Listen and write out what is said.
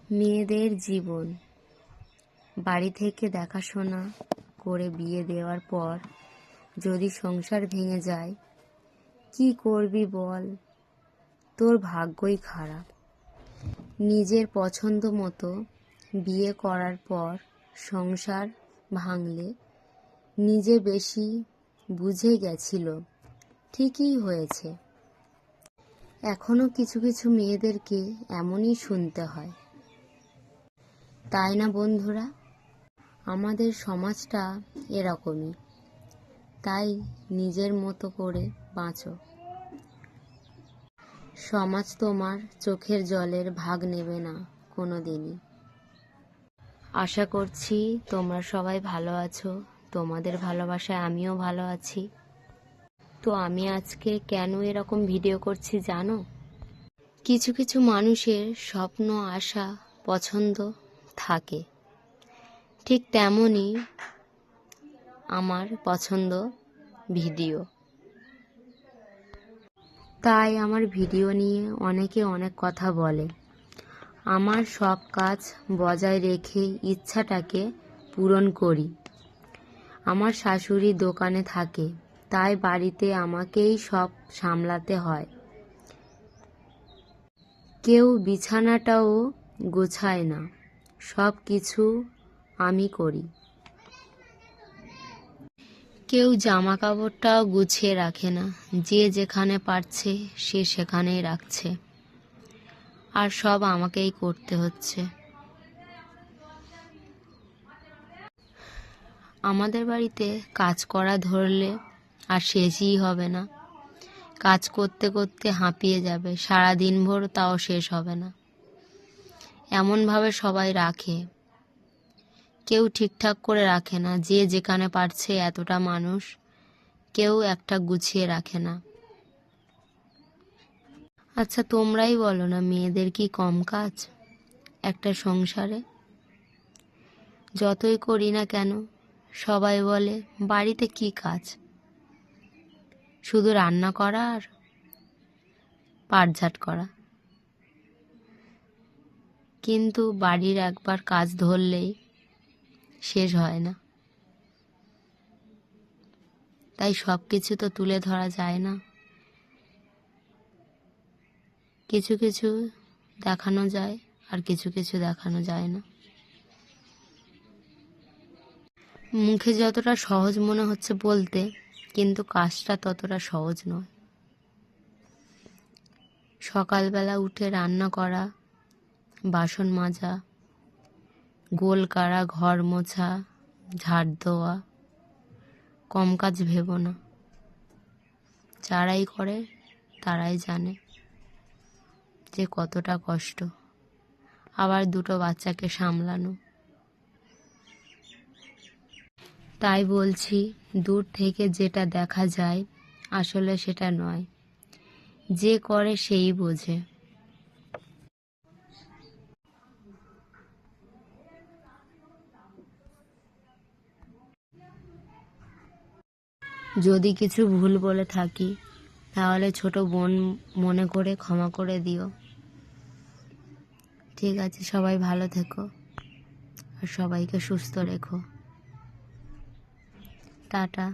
মেয়েদের জীবন। বাড়ি থেকে দেখাশোনা করে বিয়ে দেওয়ার পর যদি সংসার ভেঙে যায়, কি করবি বল? তোর ভাগ্যই খারাপ। নিজের পছন্দ মতো বিয়ে করার পর সংসার ভাঙলে নিজে বেশি বুঝে গেছিল, ঠিকই হয়েছে। এখনো কিছু কিছু মেয়েদেরকে এমনই শুনতে হয়, তাই না বন্ধুরা? আমাদের সমাজটা এরকমই, তাই নিজের মতো করে বাঁচো। সমাজ তোমার চোখের জলের ভাগ নেবে না কোনো দিনই। আশা করছি তোমরা সবাই ভালো আছো। তোমাদের ভালোবাসায় আমিও ভালো আছি। তো আমি আজকে কেন এরকম ভিডিও করছি জানো? কিছু কিছু মানুষের স্বপ্ন, আশা, পছন্দ থাকে, ঠিক তেমনই আমার পছন্দ ভিডিও। তাই আমার ভিডিও নিয়ে অনেকে অনেক কথা বলে। আমার সব কাজ বজায় রেখে ইচ্ছাটাকে পূরণ করি। আমার শাশুড়ি দোকানে থাকে, তাই বাড়িতে আমাকেই সব সামলাতে হয়। কেউ বিছানাটাও গোছায় না, সব কিছু আমি করি। কেউ জামা কাপড়টাও গুছিয়ে রাখে না, যে যেখানে পারছে সে সেখানেই রাখছে, আর সব আমাকেই করতে হচ্ছে। আমাদের বাড়িতে কাজ করা ধরলে আর শেষই হবে না। কাজ করতে করতে হাঁপিয়ে যাবে, সারা দিন ভোর তাও শেষ হবে না। এমনভাবে সবাই রাখে, কেউ ঠিকঠাক করে রাখে না। যে যেখানে পারছে, এতটা মানুষ, কেউ একটা গুছিয়ে রাখে না। আচ্ছা তোমরাই বলো না, মেয়েদের কি কম কাজ একটা সংসারে? যতই করি না কেন সবাই বলে বাড়িতে কি কাজ, শুধু রান্না করা আর পাটঝাট করা। কিন্তু বাড়ির একবার কাজ ধরলেই শেষ হয় না। তাই সব কিছু তো তুলে ধরা যায় না, কিছু কিছু দেখানো যায় আর কিছু কিছু দেখানো যায় না। মুখে যতটা সহজ মনে হচ্ছে বলতে, কিন্তু কাজটা ততটা সহজ নয়। সকালবেলা উঠে রান্না করা, বাসন মাজা, গোল কাড়া, ঘর মোছা, ঝাড় দেওয়া, কম কাজ ভেবো না। যারাই করে তারাই জানে যে কতটা কষ্ট। আবার দুটো বাচ্চাকে সামলানো। তাই বলছি, দূর থেকে যেটা দেখা যায় আসলে সেটা নয়, যে করে সেই বোঝে। যদি কিছু ভুল বলে থাকি তাহলে ছোট বোন মনে করে ক্ষমা করে দিও। ঠিক আছে, সবাই ভালো থেকো আর সবাইকে সুস্থ রেখো। টাটা।